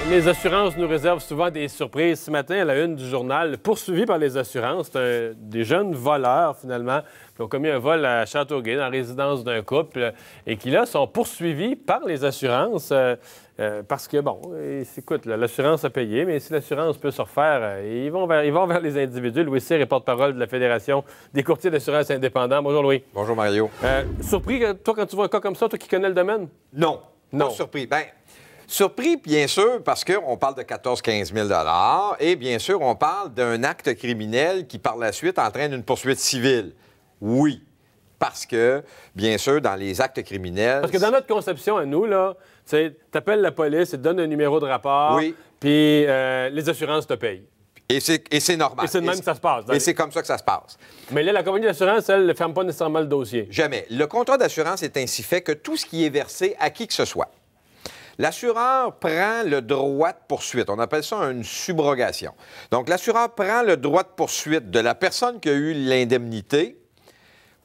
Les assurances nous réservent souvent des surprises. Ce matin, à la une du journal, poursuivi par les assurances, des jeunes voleurs, finalement, qui ont commis un vol à Châteauguay, dans la résidence d'un couple, et qui, là, sont poursuivis par les assurances parce que, bon, écoute, l'assurance a payé, mais si l'assurance peut se refaire, ils vont vers les individus. Louis Cyr est porte-parole de la Fédération des courtiers d'assurance indépendants. Bonjour, Louis. Bonjour, Mario. Surpris, toi, quand tu vois un cas comme ça, toi qui connais le domaine? Non. Pas surpris. Bien, surpris, bien sûr, parce qu'on parle de 14-15 000 et bien sûr, on parle d'un acte criminel qui, par la suite, entraîne une poursuite civile. Oui, parce que, bien sûr, dans les actes criminels... Parce que dans notre conception, à nous, là, tu appelles la police, ils te donnent un numéro de rapport, oui. Puis les assurances te payent. Et c'est normal. Et c'est de même que ça se passe. Et c'est comme ça que ça se passe. Mais là, la compagnie d'assurance, elle, ne ferme pas nécessairement le dossier. Jamais. Le contrat d'assurance est ainsi fait que tout ce qui est versé à qui que ce soit, l'assureur prend le droit de poursuite. On appelle ça une subrogation. Donc, l'assureur prend le droit de poursuite de la personne qui a eu l'indemnité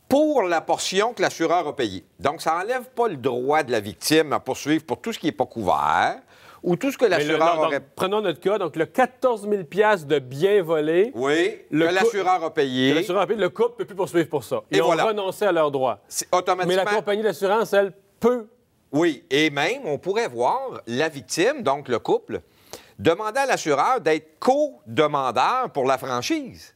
pour la portion que l'assureur a payée. Donc, ça n'enlève pas le droit de la victime à poursuivre pour tout ce qui n'est pas couvert ou tout ce que l'assureur aurait... Prenons notre cas, donc le 14 000 $ de biens volés... Oui, que l'assureur a payé. Le couple ne peut plus poursuivre pour ça. Ils ont renoncé à leurs droits. Automatiquement... Mais la compagnie d'assurance, elle, peut... Oui, et même, on pourrait voir la victime, donc le couple, demander à l'assureur d'être co-demandeur pour la franchise.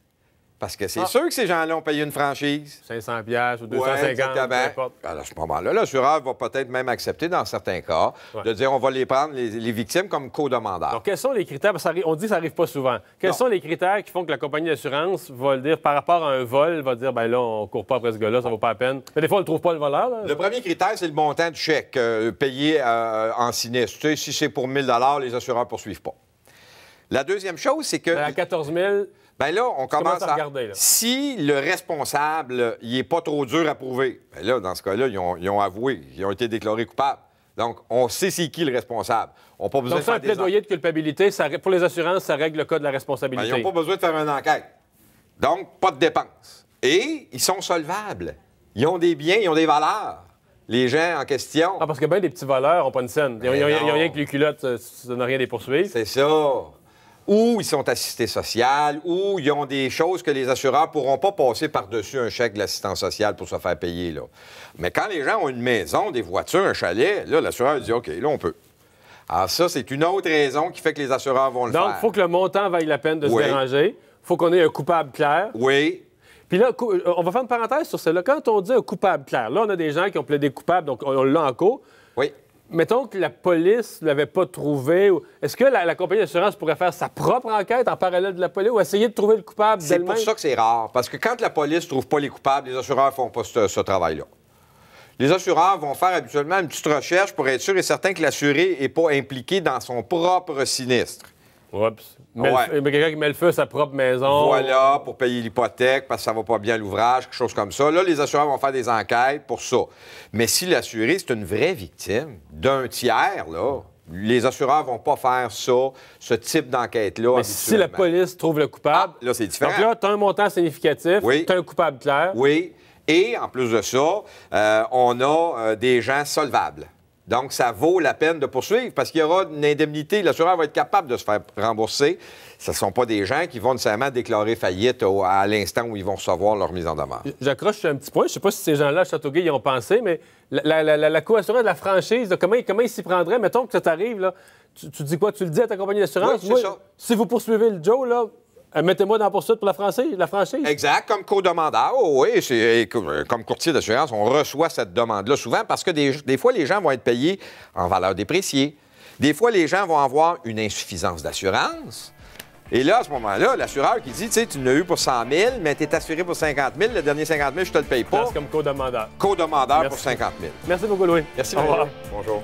Parce que c'est sûr que ces gens-là ont payé une franchise. 500 $ ou 250 peu importe. À ce moment-là, l'assureur va peut-être même accepter, dans certains cas, de dire on va les prendre, les victimes, comme co-demandeurs. Donc, quels sont les critères? Parce qu'on dit que ça n'arrive pas souvent. Quels sont les critères qui font que la compagnie d'assurance va le dire, par rapport à un vol, va dire, bien là, on ne court pas après ce gars-là, ça ne vaut pas la peine. Mais des fois, on ne trouve pas le voleur. Là. Le premier critère, c'est le montant du chèque payé en sinistre. Tu sais, si c'est pour 1 000 $, les assureurs ne poursuivent pas. La deuxième chose, c'est que... À 14 000 bien là, on commence à regarder. Là. Si le responsable, il n'est pas trop dur à prouver, bien là, dans ce cas-là, ils ont avoué, ils ont été déclarés coupables. Donc, on sait c'est qui le responsable. On n'a pas besoin donc, ça, un plaidoyer de culpabilité, pour les assurances, ça règle le cas de la responsabilité. Bien, ils n'ont pas besoin de faire une enquête. Donc, pas de dépenses. Et ils sont solvables. Ils ont des biens, ils ont des valeurs. Les gens en question... Ah, parce que bien des petits voleurs n'ont pas une scène. Ils n'ont rien que les culottes, ça n'a rien des poursuivre. C'est ça. Ou ils sont assistés sociaux, ou ils ont des choses que les assureurs ne pourront pas passer par-dessus un chèque de l'assistance sociale pour se faire payer. Là. Mais quand les gens ont une maison, des voitures, un chalet, là, l'assureur dit « OK, là, on peut ». Alors ça, c'est une autre raison qui fait que les assureurs vont le faire. Donc, il faut que le montant vaille la peine de se déranger. Il faut qu'on ait un coupable clair. Oui. Puis là, on va faire une parenthèse sur celle-là. Quand on dit un coupable clair, là, on a des gens qui ont plaidé coupable, donc on l'a en cours. Oui. Mettons que la police ne l'avait pas trouvé. Est-ce que la compagnie d'assurance pourrait faire sa propre enquête en parallèle de la police ou essayer de trouver le coupable d'elle-même? C'est pour ça que c'est rare. Parce que quand la police ne trouve pas les coupables, les assureurs ne font pas ce travail-là. Les assureurs vont faire habituellement une petite recherche pour être sûr et certain que l'assuré n'est pas impliqué dans son propre sinistre. Oups. Quelqu'un qui met le feu à sa propre maison. Voilà, pour payer l'hypothèque parce que ça va pas bien l'ouvrage, quelque chose comme ça. Là, les assureurs vont faire des enquêtes pour ça. Mais si l'assuré, c'est une vraie victime d'un tiers, là, les assureurs vont pas faire ça, ce type d'enquête-là. Mais si la police trouve le coupable... là, c'est différent. Donc là, tu as un montant significatif, oui. Tu as un coupable clair. Oui. Et, en plus de ça, on a des gens solvables. Donc, ça vaut la peine de poursuivre parce qu'il y aura une indemnité. L'assureur va être capable de se faire rembourser. Ce ne sont pas des gens qui vont nécessairement déclarer faillite à l'instant où ils vont recevoir leur mise en demeure. J'accroche sur un petit point. Je ne sais pas si ces gens-là à Châteauguay y ont pensé, mais la co-assurance de la franchise, comment ils s'y prendraient? Mettons que ça t'arrive, là, tu dis quoi? Tu le dis à ta compagnie d'assurance? Oui, c'est ça. Si vous poursuivez le Joe, là, mettez-moi dans la poursuite pour la franchise. Exact, comme co-demandeur. Oh, oui, comme courtier d'assurance, on reçoit cette demande-là souvent parce que des fois, les gens vont être payés en valeur dépréciée. Des fois, les gens vont avoir une insuffisance d'assurance. Et là, à ce moment-là, l'assureur qui dit, tu sais, tu l'as eu pour 100 000, mais tu es assuré pour 50 000, le dernier 50 000, je te le paye pas. C'est comme co-demandeur. Co-demandeur pour 50 000. Merci beaucoup, Louis. Merci, au revoir. Bonjour.